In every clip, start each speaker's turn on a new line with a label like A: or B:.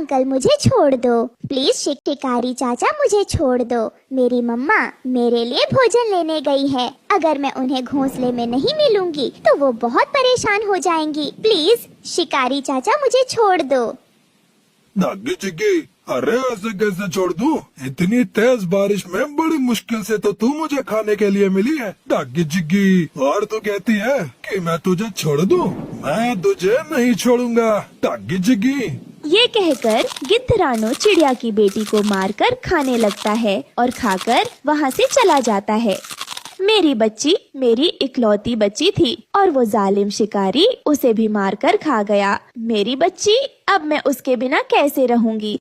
A: Uncle मुझे छोड़ दो, प्लीज शिकारी चाचा मुझे छोड़ दो। मेरी मम्मा मेरे लिए भोजन लेने गई है, अगर मैं उन्हें घोंसले में नहीं मिलूंगी तो वो बहुत परेशान हो जाएंगी। प्लीज शिकारी चाचा मुझे छोड़ दो।
B: नागी चिक्की, अरे ऐसे कैसे छोड़ दूं? इतनी तेज बारिश में बड़ी मुश्किल से तो तू मुझे खाने के लिए मिली है नागी चिक्की, और तू कहती है कि मैं तुझे छोड़ दूं? मैं तुझे नहीं छोड़ूंगा नागी चिक्की।
C: ये कहकर गिद्ध रानो चिड़िया की बेटी को मारकर खाने लगता है और खाकर वहाँ से चला जाता है। मेरी बच्ची मेरी इकलौती बच्ची थी और वो जालिम शिकारी उसे भी मारकर खा गया। मेरी बच्ची, अब मैं उसके बिना कैसे रहूंगी।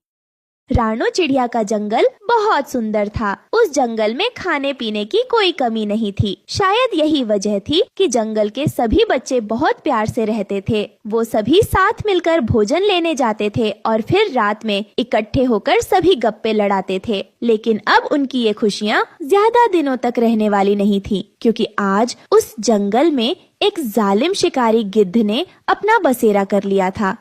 C: रानो चिड़िया का जंगल बहुत सुंदर था। उस जंगल में खाने पीने की कोई कमी नहीं थी। शायद यही वजह थी कि जंगल के सभी बच्चे बहुत प्यार से रहते थे। वो सभी साथ मिलकर भोजन लेने जाते थे और फिर रात में इकट्ठे होकर सभी गप्पे लड़ाते थे। लेकिन अब उनकी ये खुशियाँ ज्यादा दिनों तक रहने वाली नहीं थी, क्योंकि आज उस जंगल में एक जालिम शिकारी गिद्ध ने अपना बसेरा कर लिया था।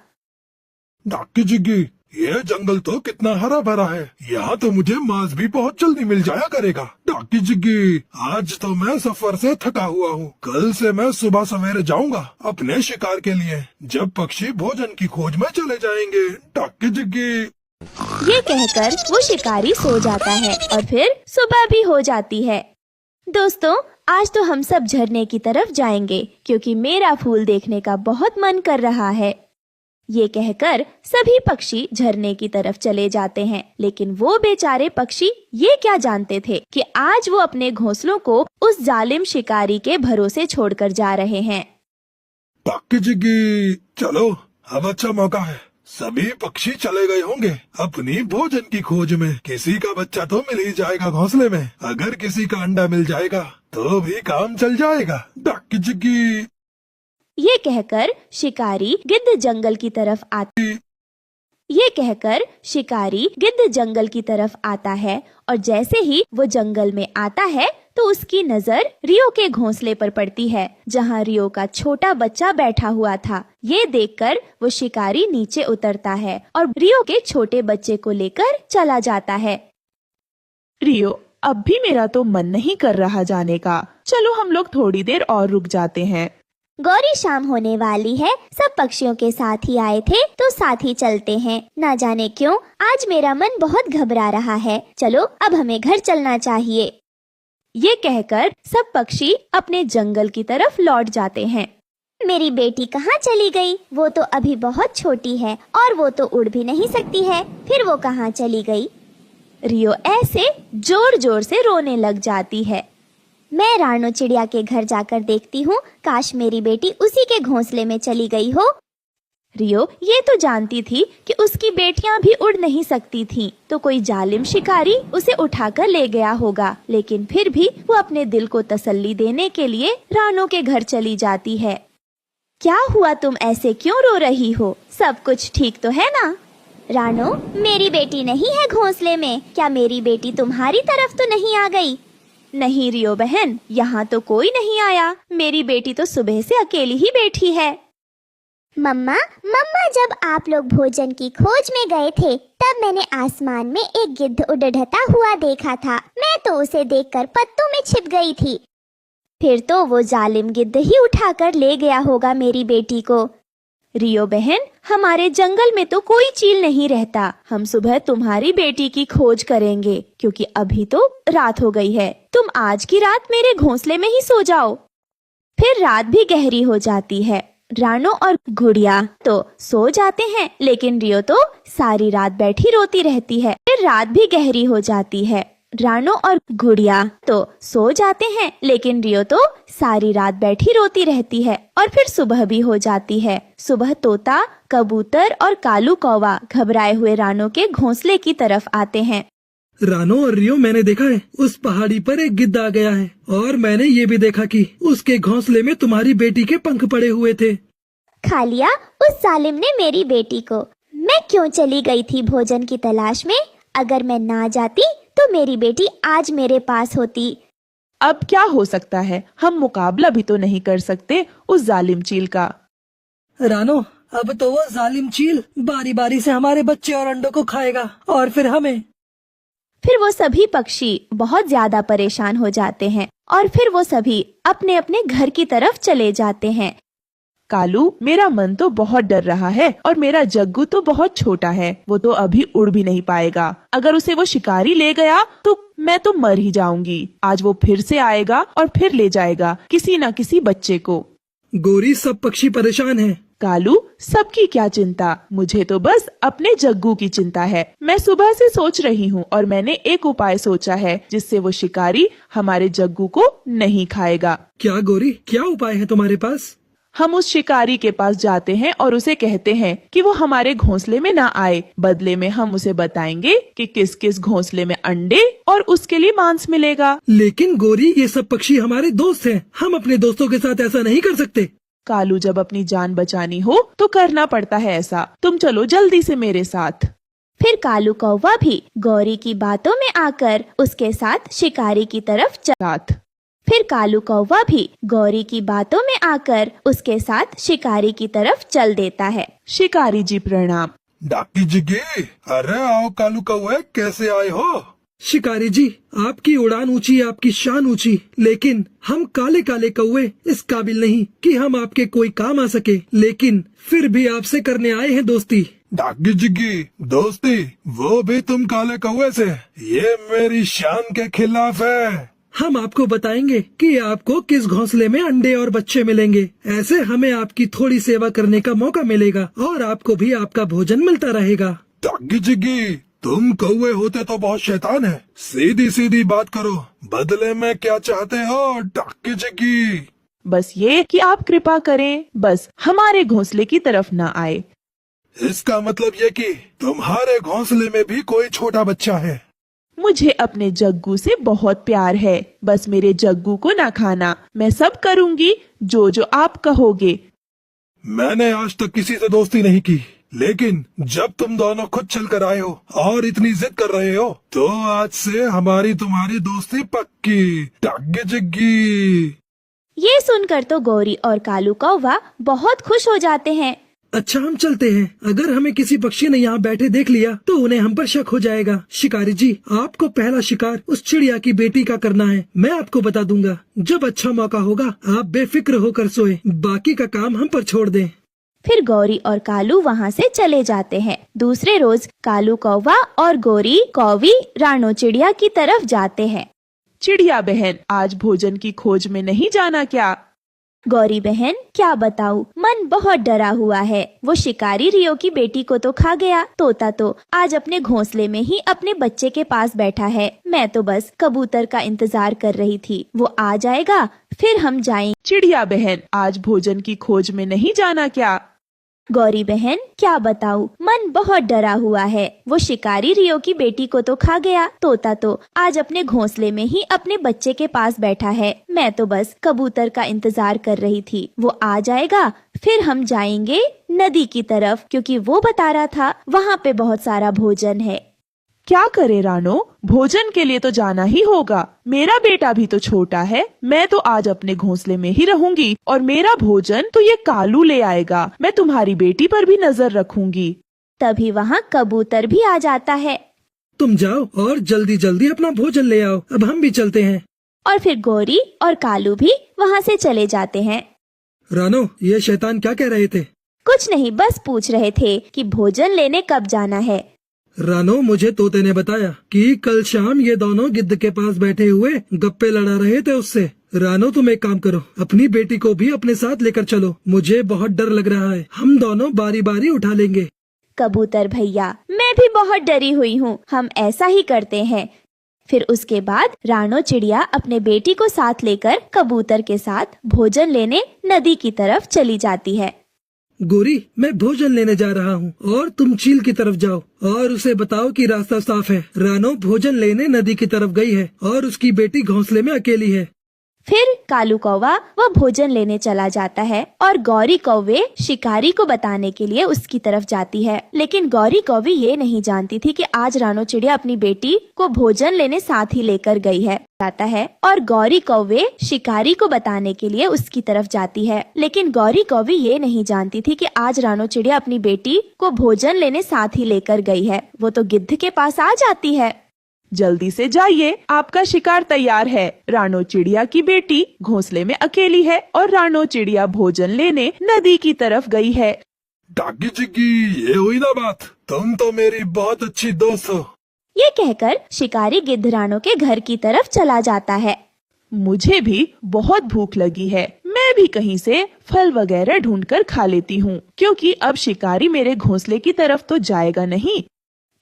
B: नागी चिक्की, ये जंगल तो कितना हरा भरा है, यहाँ तो मुझे मांस भी बहुत जल्दी मिल जाया करेगा। नागी चिक्की, आज तो मैं सफर से थका हुआ हूँ। कल से मैं सुबह सवेरे जाऊंगा अपने शिकार के लिए, जब पक्षी भोजन की खोज में चले जाएंगे। नागी चिक्की।
C: ये कहकर वो शिकारी सो जाता है और फिर सुबह भी हो जाती है। दोस्तों, आज तो हम सब झरने की तरफ जाएंगे, क्योंकि मेरा फूल देखने का बहुत मन कर रहा है। ये कहकर सभी पक्षी झरने की तरफ चले जाते हैं, लेकिन वो बेचारे पक्षी ये क्या जानते थे कि आज वो अपने घोंसलों को उस जालिम शिकारी के भरोसे छोड़कर जा रहे हैं।
B: नागी चिक्की, चलो अब अच्छा मौका है। सभी पक्षी चले गए होंगे अपनी भोजन की खोज में। किसी का बच्चा तो मिल ही जाएगा घोंसले में, अगर किसी का अंडा मिल जाएगा तो भी काम चल जाएगा। नागी चिक्की।
C: ये कहकर शिकारी गिद्ध जंगल की तरफ आता है और जैसे ही वो जंगल में आता है तो उसकी नजर रियो के घोंसले पर पड़ती है, जहाँ रियो का छोटा बच्चा बैठा हुआ था। ये देखकर वो शिकारी नीचे उतरता है और रियो के छोटे बच्चे को लेकर चला जाता है।
D: रियो, अब भी मेरा तो मन नहीं कर रहा जाने का। चलो हम लोग थोड़ी देर और रुक जाते हैं।
A: गौरी शाम होने वाली है, सब पक्षियों के साथ ही आए थे तो साथ ही चलते हैं। ना जाने क्यों आज मेरा मन बहुत घबरा रहा है। चलो अब हमें घर चलना चाहिए।
C: ये कहकर सब पक्षी अपने जंगल की तरफ लौट जाते हैं।
A: मेरी बेटी कहाँ चली गई? वो तो अभी बहुत छोटी है और वो तो उड़ भी नहीं सकती है, फिर वो कहाँ चली गई?
C: रियो ऐसे जोर जोर से रोने लग जाती है।
A: मैं रानो चिड़िया के घर जाकर देखती हूँ, काश मेरी बेटी उसी के घोंसले में चली गई हो।
C: रियो ये तो जानती थी कि उसकी बेटियां भी उड़ नहीं सकती थीं, तो कोई जालिम शिकारी उसे उठाकर ले गया होगा। लेकिन फिर भी वो अपने दिल को तसल्ली देने के लिए रानो के घर चली जाती है। क्या हुआ, तुम ऐसे क्यों रो रही हो? सब कुछ ठीक तो है ना?
A: रानो, मेरी बेटी नहीं है घोंसले में। क्या मेरी बेटी तुम्हारी तरफ तो नहीं आ गई?
C: नहीं रियो बहन, यहाँ तो कोई नहीं आया। मेरी बेटी तो सुबह से अकेली ही बैठी है।
A: मम्मा, जब आप लोग भोजन की खोज में गए थे तब मैंने आसमान में एक गिद्ध उड़ता हुआ देखा था। मैं तो उसे देखकर पत्तों में छिप गई थी। फिर तो वो जालिम गिद्ध ही उठाकर ले गया होगा मेरी बेटी को।
C: रियो बहन, हमारे जंगल में तो कोई चील नहीं रहता। हम सुबह तुम्हारी बेटी की खोज करेंगे, क्योंकि अभी तो रात हो गई है। तुम आज की रात मेरे घोंसले में ही सो जाओ। फिर रात भी गहरी हो जाती है। रानो और गुड़िया तो सो जाते हैं, लेकिन रियो तो सारी रात बैठी रोती रहती है। फिर रात भी गहरी हो जाती है। रानो और गुड़िया तो सो जाते हैं, लेकिन रियो तो सारी रात बैठी रोती रहती है। और फिर सुबह भी हो जाती है। सुबह तोता, कबूतर और कालू कौवा घबराए हुए रानो के घोंसले की तरफ आते हैं।
E: रानो और रियो, मैंने देखा है उस पहाड़ी पर एक गिद्ध आ गया है, और मैंने ये भी देखा कि उसके घोंसले में तुम्हारी बेटी के पंख पड़े हुए थे।
A: खा लिया उस जालिम ने मेरी बेटी को। मैं क्यों चली गई थी भोजन की तलाश में? अगर मैं ना जाती तो मेरी बेटी आज मेरे पास होती।
D: अब क्या हो सकता है, हम मुकाबला भी तो नहीं कर सकते उस जालिम चील का।
E: रानो, अब तो वो जालिम चील बारी बारी से हमारे बच्चे और अंडों को खाएगा और फिर हमें।
C: फिर वो सभी पक्षी बहुत ज्यादा परेशान हो जाते हैं और फिर वो सभी अपने अपने घर की तरफ चले जाते हैं।
D: कालू, मेरा मन तो बहुत डर रहा है और मेरा जग्गू तो बहुत छोटा है, वो तो अभी उड़ भी नहीं पाएगा। अगर उसे वो शिकारी ले गया तो मैं तो मर ही जाऊंगी। आज वो फिर से आएगा और फिर ले जाएगा किसी न किसी बच्चे को।
E: गोरी, सब पक्षी परेशान हैं।
D: कालू, सबकी क्या चिंता, मुझे तो बस अपने जग्गू की चिंता है। मैं सुबह से सोच रही हूँ और मैंने एक उपाय सोचा है जिससे वो शिकारी हमारे जग्गू को नहीं खाएगा।
E: क्या गोरी, क्या उपाय है तुम्हारे पास?
D: हम उस शिकारी के पास जाते हैं और उसे कहते हैं कि वो हमारे घोंसले में ना आए। बदले में हम उसे बताएंगे कि किस किस घोंसले में अंडे और उसके लिए मांस मिलेगा।
E: लेकिन गोरी, ये सब पक्षी हमारे दोस्त हैं, हम अपने दोस्तों के साथ ऐसा नहीं कर सकते।
D: कालू, जब अपनी जान बचानी हो तो करना पड़ता है ऐसा। तुम चलो जल्दी से मेरे साथ।
C: फिर कालू कौवा भी गौरी की बातों में आकर उसके साथ शिकारी की तरफ फिर कालू कौवा भी गौरी की बातों में आकर उसके साथ शिकारी की तरफ चल देता है।
D: शिकारी जी प्रणाम।
B: डाकी जिग्गी, अरे आओ कालू कौवे, कैसे आए हो?
E: शिकारी जी, आपकी उड़ान ऊंची, आपकी शान ऊंची, लेकिन हम काले काले कौवे इस काबिल नहीं कि हम आपके कोई काम आ सके, लेकिन फिर भी आपसे करने आए हैं दोस्ती।
B: डाकी जिग्गी, दोस्ती वो भी तुम काले कौवे से? ये मेरी शान के खिलाफ है।
E: हम आपको बताएंगे कि आपको किस घोंसले में अंडे और बच्चे मिलेंगे। ऐसे हमें आपकी थोड़ी सेवा करने का मौका मिलेगा और आपको भी आपका भोजन मिलता रहेगा।
B: डाकी जिग्गी, तुम कौवे होते तो बहुत शैतान है। सीधी सीधी बात करो, बदले में क्या चाहते हो? डाकी जिग्गी,
D: बस ये कि आप कृपा करें, बस हमारे घोंसले की तरफ न आए।
B: इसका मतलब ये कि तुम्हारे घोंसले में भी कोई छोटा बच्चा है।
D: मुझे अपने जग्गू से बहुत प्यार है, बस मेरे जग्गू को ना खाना। मैं सब करूँगी जो जो आप कहोगे।
B: मैंने आज तक किसी से दोस्ती नहीं की, लेकिन जब तुम दोनों खुद चल कर आए हो और इतनी जिद कर रहे हो, तो आज से हमारी तुम्हारी दोस्ती पक्की। डाकी जिग्गी।
C: ये सुनकर तो गौरी और कालू कौवा बहुत खुश हो जाते हैं।
E: अच्छा, हम चलते हैं। अगर हमें किसी पक्षी ने यहाँ बैठे देख लिया तो उन्हें हम पर शक हो जाएगा। शिकारी जी, आपको पहला शिकार उस चिड़िया की बेटी का करना है। मैं आपको बता दूंगा, जब अच्छा मौका होगा आप बेफिक्र होकर सोए, बाकी का काम हम पर छोड़ दें।
C: फिर गौरी और कालू वहाँ से चले जाते हैं। दूसरे रोज कालू कौवा और गौरी कौवी रानो चिड़िया की तरफ जाते हैं।
D: चिड़िया बहन, आज भोजन की खोज में नहीं जाना क्या?
C: गौरी बहन, क्या बताऊं, मन बहुत डरा हुआ है। वो शिकारी रियो की बेटी को तो खा गया। तोता तो आज अपने घोंसले में ही अपने बच्चे के पास बैठा है। मैं तो बस कबूतर का इंतजार कर रही थी, वो आ जाएगा फिर हम जाएंगे।
D: चिड़िया बहन, आज भोजन की खोज में नहीं जाना क्या?
C: गौरी बहन, क्या बताऊं, मन बहुत डरा हुआ है। वो शिकारी रियो की बेटी को तो खा गया। तोता तो आज अपने घोंसले में ही अपने बच्चे के पास बैठा है। मैं तो बस कबूतर का इंतजार कर रही थी, वो आ जाएगा फिर हम जाएंगे नदी की तरफ, क्योंकि वो बता रहा था वहाँ पे बहुत सारा भोजन है।
D: क्या करे रानो, भोजन के लिए तो जाना ही होगा। मेरा बेटा भी तो छोटा है। मैं तो आज अपने घोंसले में ही रहूंगी और मेरा भोजन तो ये कालू ले आएगा। मैं तुम्हारी बेटी पर भी नजर रखूंगी।
C: तभी वहाँ कबूतर भी आ जाता है।
E: तुम जाओ और जल्दी जल्दी अपना भोजन ले आओ, अब हम भी चलते हैं।
C: और फिर गौरी और कालू भी वहाँ से चले जाते हैं।
E: रानो, ये शैतान क्या कह रहे थे?
C: कुछ नहीं, बस पूछ रहे थे कि भोजन लेने कब जाना है।
E: रानो, मुझे तोते ने बताया कि कल शाम ये दोनों गिद्ध के पास बैठे हुए गप्पे लड़ा रहे थे उससे। रानो, तुम एक काम करो, अपनी बेटी को भी अपने साथ लेकर चलो। मुझे बहुत डर लग रहा है, हम दोनों बारी बारी उठा लेंगे।
C: कबूतर भैया, मैं भी बहुत डरी हुई हूँ, हम ऐसा ही करते हैं। फिर उसके बाद रानो चिड़िया अपने बेटी को साथ लेकर कबूतर के साथ भोजन लेने नदी की तरफ चली जाती है।
E: गोरी, मैं भोजन लेने जा रहा हूँ और तुम चील की तरफ जाओ और उसे बताओ कि रास्ता साफ है। रानो भोजन लेने नदी की तरफ गई है और उसकी बेटी घोंसले में अकेली है।
C: फिर कालू कौवा वह भोजन लेने चला जाता है और गौरी कौवे शिकारी को बताने के लिए उसकी तरफ जाती है। लेकिन गौरी कौवी ये नहीं जानती थी कि आज रानो चिड़िया अपनी बेटी को भोजन लेने साथ ही लेकर गई है। जाता है और गौरी कौवे शिकारी को बताने के लिए उसकी तरफ जाती है। लेकिन गौरी कौवी ये नहीं जानती थी कि आज रानो चिड़िया अपनी बेटी को भोजन लेने साथ ही लेकर गई है। वो तो गिद्ध के पास आ जाती है।
D: जल्दी से जाइए, आपका शिकार तैयार है। रानो चिड़िया की बेटी घोंसले में अकेली है और रानो चिड़िया भोजन लेने नदी की तरफ गई है।
B: डाकी जिग्गी, ये हुई ना बात, तुम तो मेरी बहुत अच्छी दोस्त हो।
C: ये कहकर शिकारी गिद्ध रानो के घर की तरफ चला जाता है।
D: मुझे भी बहुत भूख लगी है, मैं भी कहीं से फल वगैरह ढूंढकर खा लेती हूँ, क्योंकि अब शिकारी मेरे घोंसले की तरफ तो जाएगा नहीं।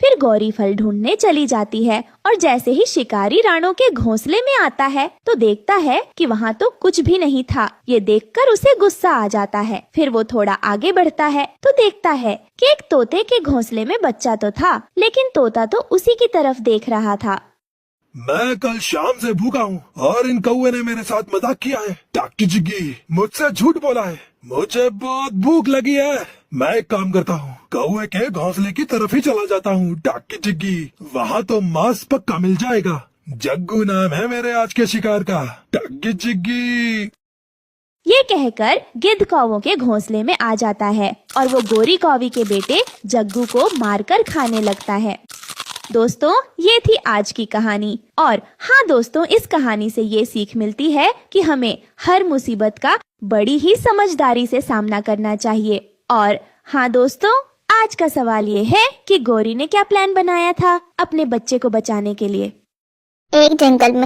C: फिर गौरी फल ढूंढने चली जाती है और जैसे ही शिकारी रानो के घोंसले में आता है तो देखता है कि वहाँ तो कुछ भी नहीं था। ये देखकर उसे गुस्सा आ जाता है। फिर वो थोड़ा आगे बढ़ता है तो देखता है कि एक तोते के घोंसले में बच्चा तो था, लेकिन तोता तो उसी की तरफ देख रहा था।
B: मैं कल शाम से भूखा हूँ और इन कौवे ने मेरे साथ मजाक किया है। डाकी जिग्गी मुझसे झूठ बोला है। मुझे बहुत भूख लगी है। मैं एक काम करता हूँ, कौवे के घोंसले की तरफ ही चला जाता हूँ। डाकी जिग्गी, वहाँ तो मांस पक्का मिल जाएगा। जग्गू नाम है मेरे आज के शिकार का। डाकी जिग्गी।
C: ये कहकर गिद्ध कौवों के घोंसले में आ जाता है और वो गोरी कौवी के बेटे जग्गू को मारकर खाने लगता है। दोस्तों, ये थी आज की कहानी। और हाँ दोस्तों, इस कहानी से ये सीख मिलती है कि हमें हर मुसीबत का बड़ी ही समझदारी से सामना करना चाहिए। और हाँ दोस्तों, आज का सवाल ये है कि गौरी ने क्या प्लान बनाया था अपने बच्चे को बचाने के लिए।
A: एक जंगल में